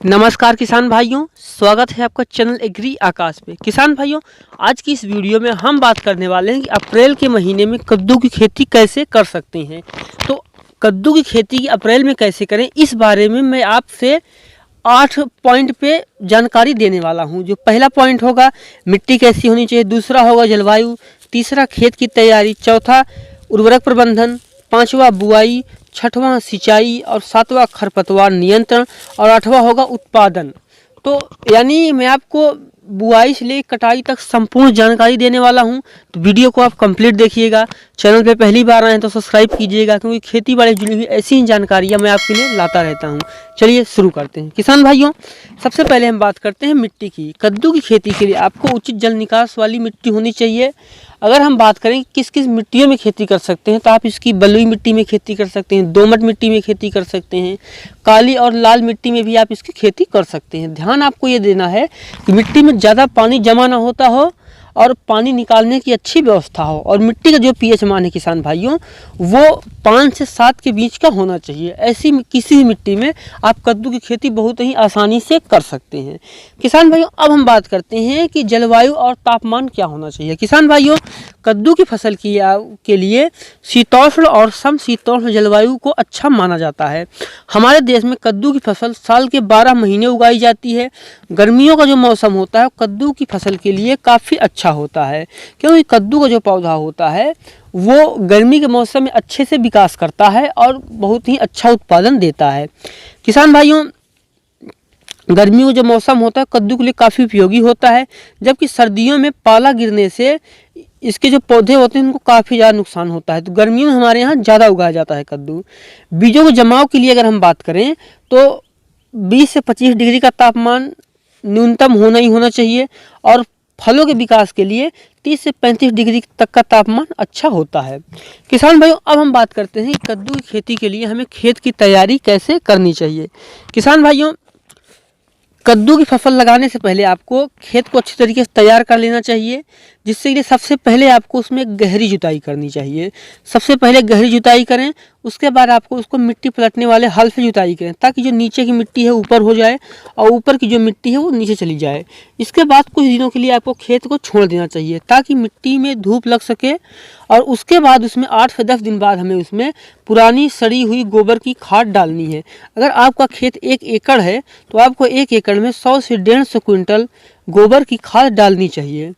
नमस्कार किसान भाइयों, स्वागत है आपका चैनल एग्री आकाश पे। किसान भाइयों, आज की इस वीडियो में हम बात करने वाले हैं कि अप्रैल के महीने में कद्दू की खेती कैसे कर सकते हैं। तो कद्दू की खेती अप्रैल में कैसे करें, इस बारे में मैं आपसे 8 पॉइंट पे जानकारी देने वाला हूं। जो पहला पॉइंट होगा, मिट्टी कैसी होनी चाहिए। दूसरा होगा जलवायु। तीसरा खेत की तैयारी। चौथा उर्वरक प्रबंधन। पाँचवा बुआई। छठवां सिंचाई और सातवां खरपतवार नियंत्रण और आठवां होगा उत्पादन। तो यानी मैं आपको बुआई से लेकर कटाई तक संपूर्ण जानकारी देने वाला हूं। तो वीडियो को आप कंप्लीट देखिएगा। चैनल पे पहली बार आए हैं तो सब्सक्राइब कीजिएगा, क्योंकि खेती बाड़ी जुड़ी हुई ऐसी ही जानकारियां मैं आपके लिए लाता रहता हूं। चलिए शुरू करते हैं। किसान भाइयों, सबसे पहले हम बात करते हैं मिट्टी की। कद्दू की खेती के लिए आपको उचित जल निकास वाली मिट्टी होनी चाहिए। अगर हम बात करें किस किस मिट्टियों में खेती कर सकते हैं, तो आप इसकी बलुई मिट्टी में खेती कर सकते हैं, दोमट मिट्टी में खेती कर सकते हैं, काली और लाल मिट्टी में भी आप इसकी खेती कर सकते हैं। ध्यान आपको ये देना है कि मिट्टी में ज़्यादा पानी जमा ना होता हो और पानी निकालने की अच्छी व्यवस्था हो, और मिट्टी का जो पीएच मान है किसान भाइयों, वो 5 से 7 के बीच का होना चाहिए। ऐसी किसी भी मिट्टी में आप कद्दू की खेती बहुत ही आसानी से कर सकते हैं। किसान भाइयों, अब हम बात करते हैं कि जलवायु और तापमान क्या होना चाहिए। किसान भाइयों, कद्दू की फसल के लिए शीतोष्ण और समशीतोष्ण जलवायु को अच्छा माना जाता है। हमारे देश में कद्दू की फसल साल के 12 महीने उगाई जाती है। गर्मियों का जो मौसम होता है कद्दू की फसल के लिए काफ़ी अच्छा होता है, क्योंकि कद्दू का जो पौधा होता है वो गर्मी के मौसम में अच्छे से विकास करता है और बहुत ही अच्छा उत्पादन देता है। किसान भाइयों, गर्मियों का जो मौसम होता है कद्दू के लिए काफ़ी उपयोगी होता है, जबकि सर्दियों में पाला गिरने से इसके जो पौधे होते हैं उनको काफ़ी ज़्यादा नुकसान होता है। तो गर्मियों में हमारे यहाँ ज़्यादा उगाया जाता है कद्दू। बीजों के जमाव के लिए अगर हम बात करें तो 20 से 25 डिग्री का तापमान न्यूनतम होना ही होना चाहिए, और फलों के विकास के लिए 30 से 35 डिग्री तक का तापमान अच्छा होता है। किसान भाइयों, अब हम बात करते हैं कि कद्दू की खेती के लिए हमें खेत की तैयारी कैसे करनी चाहिए। किसान भाइयों, कद्दू की फसल लगाने से पहले आपको खेत को अच्छी तरीके से तैयार कर लेना चाहिए, जिससे कि सबसे पहले आपको उसमें गहरी जुताई करनी चाहिए। सबसे पहले गहरी जुताई करें, उसके बाद आपको उसको मिट्टी पलटने वाले हल से जुताई करें, ताकि जो नीचे की मिट्टी है ऊपर हो जाए और ऊपर की जो मिट्टी है वो नीचे चली जाए। इसके बाद कुछ दिनों के लिए आपको खेत को छोड़ देना चाहिए, ताकि मिट्टी में धूप लग सके, और उसके बाद उसमें 8 से 10 दिन बाद हमें उसमें पुरानी सड़ी हुई गोबर की खाद डालनी है। अगर आपका खेत 1 एकड़ है तो आपको 1 एकड़ में 100 से 150 क्विंटल गोबर की खाद डालनी चाहिए,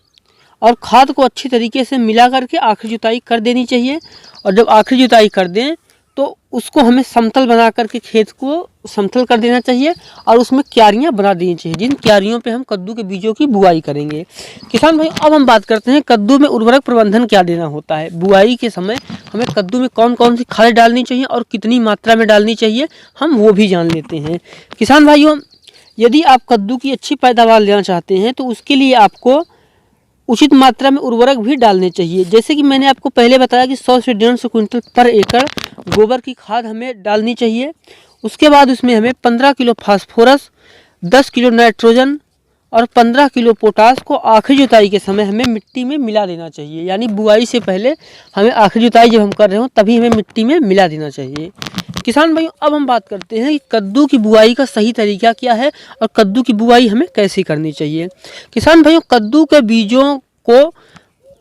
और खाद को अच्छी तरीके से मिला करके आखिरी जुताई कर देनी चाहिए। और जब आखिरी जुताई कर दें तो उसको हमें समतल बना करके खेत को समतल कर देना चाहिए, और उसमें क्यारियां बना देनी चाहिए, जिन क्यारियों पे हम कद्दू के बीजों की बुआई करेंगे। किसान भाई, अब हम बात करते हैं कद्दू में उर्वरक प्रबंधन क्या देना होता है। बुआई के समय हमें कद्दू में कौन कौन सी खाद डालनी चाहिए और कितनी मात्रा में डालनी चाहिए, हम वो भी जान लेते हैं। किसान भाइयों, यदि आप कद्दू की अच्छी पैदावार लेना चाहते हैं तो उसके लिए आपको उचित मात्रा में उर्वरक भी डालने चाहिए। जैसे कि मैंने आपको पहले बताया कि 100 से 150 क्विंटल पर एकड़ गोबर की खाद हमें डालनी चाहिए। उसके बाद उसमें हमें 15 किलो फास्फोरस, 10 किलो नाइट्रोजन और 15 किलो पोटास को आखिरी जुताई के समय हमें मिट्टी में मिला देना चाहिए। यानी बुआई से पहले हमें आखिरी जुताई जब हम कर रहे हो तभी हमें मिट्टी में मिला देना चाहिए। किसान भाइयों, अब हम बात करते हैं कि कद्दू की बुआई का सही तरीका क्या है और कद्दू की बुआई हमें कैसे करनी चाहिए। किसान भाइयों, कद्दू के बीजों को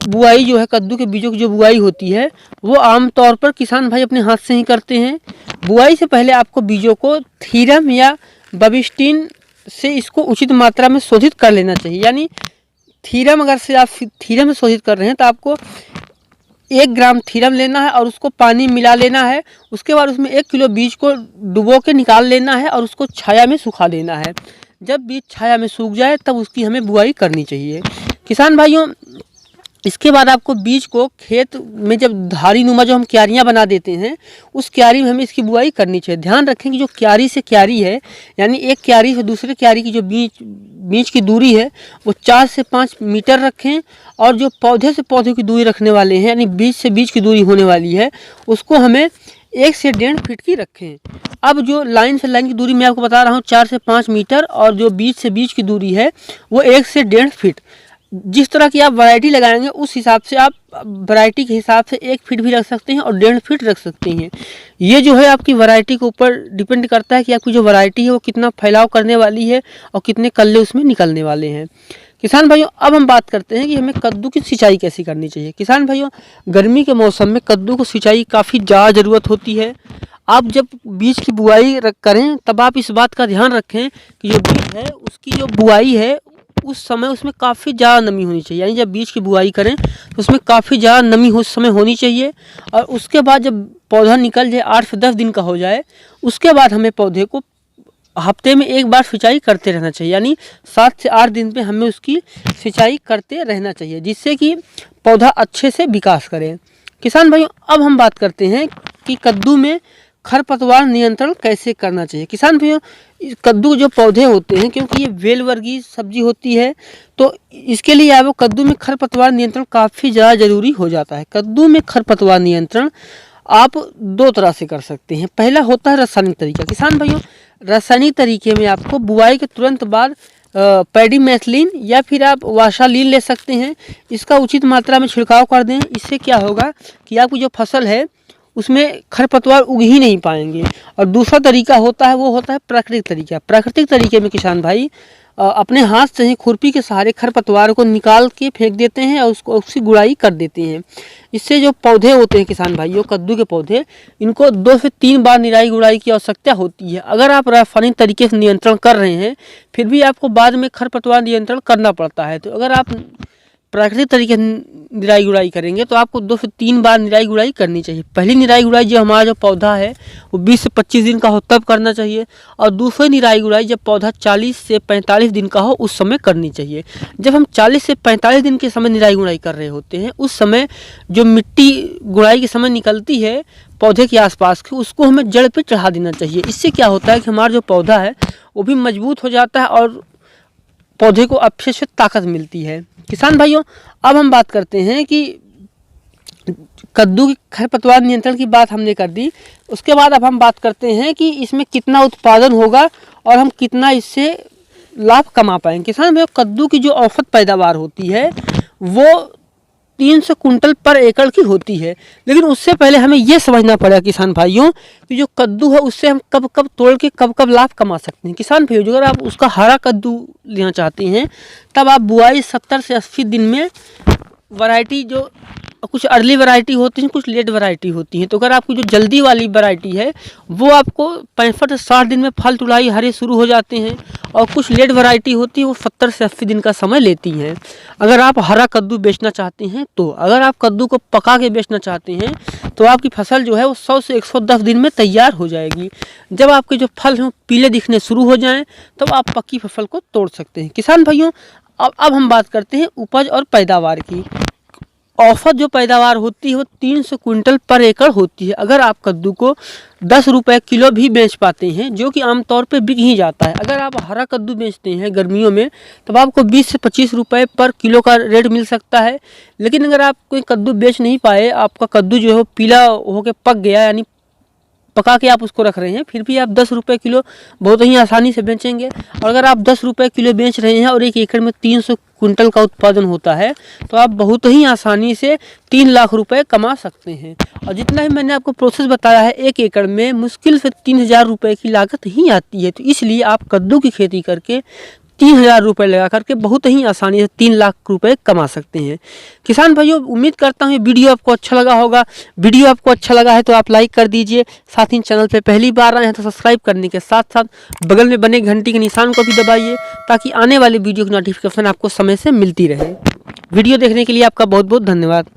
बुआई जो है, कद्दू के बीजों की जो बुआई होती है वो आमतौर पर किसान भाई अपने हाथ से ही करते हैं। बुआई से पहले आपको बीजों को थीरम या बबिस्टिन से इसको उचित मात्रा में शोधित कर लेना चाहिए। यानी थीरम, अगर से आप थीरम में शोधित कर रहे हैं तो आपको 1 ग्राम थीरम लेना है और उसको पानी मिला लेना है। उसके बाद उसमें 1 किलो बीज को डुबो के निकाल लेना है और उसको छाया में सुखा देना है। जब बीज छाया में सूख जाए तब उसकी हमें बुआई करनी चाहिए। किसान भाइयों, इसके बाद आपको बीज को खेत में जब धारी नुमा जो हम क्यारियां बना देते हैं उस क्यारी में हमें इसकी बुआई करनी चाहिए। ध्यान रखें कि जो क्यारी से क्यारी है, यानी एक क्यारी से दूसरे क्यारी की जो बीज की दूरी है वो 4 से 5 मीटर रखें, और जो पौधे से पौधे की दूरी रखने वाले हैं, यानी बीज से बीज की दूरी होने वाली है, उसको हमें 1 से 1.5 फीट की रखें। अब जो लाइन से लाइन की दूरी मैं आपको बता रहा हूँ 4 से 5 मीटर, और जो बीज से बीज की दूरी है वो 1 से 1.5 फीट। जिस तरह की आप वैरायटी लगाएंगे उस हिसाब से आप वैरायटी के हिसाब से 1 फीट भी रख सकते हैं और 1.5 फीट रख सकते हैं। ये जो है आपकी वैरायटी के ऊपर डिपेंड करता है कि आपकी जो वैरायटी है वो कितना फैलाव करने वाली है और कितने कल्ले उसमें निकलने वाले हैं। किसान भाइयों, अब हम बात करते हैं कि हमें कद्दू की सिंचाई कैसे करनी चाहिए। किसान भाइयों, गर्मी के मौसम में कद्दू को सिंचाई काफ़ी ज़्यादा ज़रूरत होती है। आप जब बीज की बुआई करें तब आप इस बात का ध्यान रखें कि जो बीज है उसकी जो बुआई है उस समय उसमें काफ़ी ज़्यादा नमी होनी चाहिए। यानी जब बीज की बुआई करें तो उसमें काफ़ी ज़्यादा नमी उस समय होनी चाहिए। और उसके बाद जब पौधा निकल जाए 8 से 10 दिन का हो जाए, उसके बाद हमें पौधे को हफ्ते में 1 बार सिंचाई करते रहना चाहिए। यानी 7 से 8 दिन पे हमें उसकी सिंचाई करते रहना चाहिए, जिससे कि पौधा अच्छे से विकास करे। किसान भाइयों, अब हम बात करते हैं कि कद्दू में खरपतवार नियंत्रण कैसे करना चाहिए। किसान भाइयों, कद्दू जो पौधे होते हैं, क्योंकि ये बेल वर्गीय सब्जी होती है, तो इसके लिए आपको कद्दू में खरपतवार नियंत्रण काफ़ी ज़्यादा ज़रूरी हो जाता है। कद्दू में खरपतवार नियंत्रण आप 2 तरह से कर सकते हैं। पहला होता है रासायनिक तरीका। किसान भाइयों, रासायनिक तरीके में आपको बुआई के तुरंत बाद पैडीमेथलिन या फिर आप वाशालीन ले सकते हैं। इसका उचित मात्रा में छिड़काव कर दें। इससे क्या होगा कि आपकी जो फसल है उसमें खरपतवार उग ही नहीं पाएंगे। और दूसरा तरीका होता है वो होता है प्राकृतिक तरीका। प्राकृतिक तरीके में किसान भाई अपने हाथ से ही खुरपी के सहारे खरपतवार को निकाल के फेंक देते हैं और उसकी गुड़ाई कर देते हैं। इससे जो पौधे होते हैं किसान भाइयों, कद्दू के पौधे, इनको 2 से 3 बार निराई गुड़ाई की आवश्यकता होती है। अगर आप रासायनिक तरीके से नियंत्रण कर रहे हैं फिर भी आपको बाद में खरपतवार नियंत्रण करना पड़ता है। तो अगर आप प्राकृतिक तरीके से निराई गुड़ाई करेंगे तो आपको 2 से 3 बार निराई गुड़ाई करनी चाहिए। पहली निराई गुड़ाई जो हमारा जो पौधा है वो 20 से 25 दिन का हो तब करना चाहिए, और दूसरी निराई गुड़ाई जब पौधा 40 से 45 दिन का हो उस समय करनी चाहिए। जब हम 40 से 45 दिन के समय निराई गुड़ाई कर रहे होते हैं, उस समय जो मिट्टी गुड़ाई के समय निकलती है पौधे के आसपास की, उसको हमें जड़ पे चढ़ा देना चाहिए। इससे क्या होता है कि हमारा जो पौधा है वो भी मजबूत हो जाता है और पौधे को अच्छे से ताकत मिलती है। किसान भाइयों, अब हम बात करते हैं कि कद्दू की खरपतवार नियंत्रण की बात हमने कर दी। उसके बाद अब हम बात करते हैं कि इसमें कितना उत्पादन होगा और हम कितना इससे लाभ कमा पाएंगे। किसान भाइयों, कद्दू की जो औसत पैदावार होती है वो 300 कुंटल पर एकड़ की होती है। लेकिन उससे पहले हमें ये समझना पड़ेगा किसान भाइयों कि जो कद्दू है उससे हम कब कब तोड़ के कब कब लाभ कमा सकते हैं। किसान भाइयों, अगर आप उसका हरा कद्दू लेना चाहते हैं तब आप बुआई 70 से 80 दिन में वैरायटी, जो कुछ अर्ली वैरायटी होती हैं कुछ लेट वैरायटी होती हैं, तो अगर आपकी जो जल्दी वाली वैरायटी है वो आपको 65 से 60 दिन में फल तुलाई हरे शुरू हो जाते हैं, और कुछ लेट वैरायटी होती है वो 70 से 80 दिन का समय लेती हैं। अगर आप हरा कद्दू बेचना चाहते हैं तो, अगर आप कद्दू को पका के बेचना चाहते हैं तो आपकी फसल जो है वो 100 से 110 दिन में तैयार हो जाएगी। जब आपके जो फल हैं पीले दिखने शुरू हो जाएँ तब आप पक्की फसल को तोड़ सकते हैं। किसान भाइयों, अब हम बात करते हैं उपज और पैदावार की। औसत जो पैदावार होती है वो 300 कुंटल पर एकड़ होती है। अगर आप कद्दू को 10 रुपये किलो भी बेच पाते हैं, जो कि आमतौर पे बिक ही जाता है। अगर आप हरा कद्दू बेचते हैं गर्मियों में तब आपको 20 से 25 रुपये पर किलो का रेट मिल सकता है। लेकिन अगर आप कोई कद्दू बेच नहीं पाए, आपका कद्दू जो है पीला होकर पक गया, यानी पका के आप उसको रख रहे हैं, फिर भी आप 10 रुपये किलो बहुत ही आसानी से बेचेंगे। और अगर आप 10 रुपये किलो बेच रहे हैं और 1 एकड़ में 300 कुंटल का उत्पादन होता है तो आप बहुत ही आसानी से 3 लाख रुपए कमा सकते हैं। और जितना ही मैंने आपको प्रोसेस बताया है, 1 एकड़ में मुश्किल से 3000 रुपये की लागत ही आती है। तो इसलिए आप कद्दू की खेती करके 3000 रुपये लगा करके बहुत ही आसानी से 3 लाख रुपए कमा सकते हैं। किसान भाइयों, उम्मीद करता हूँ ये वीडियो आपको अच्छा लगा होगा। वीडियो आपको अच्छा लगा है तो आप लाइक कर दीजिए, साथ ही चैनल पे पहली बार आए हैं तो सब्सक्राइब करने के साथ साथ बगल में बने घंटी के निशान को भी दबाइए, ताकि आने वाली वीडियो की नोटिफिकेशन आपको समय से मिलती रहे। वीडियो देखने के लिए आपका बहुत बहुत धन्यवाद।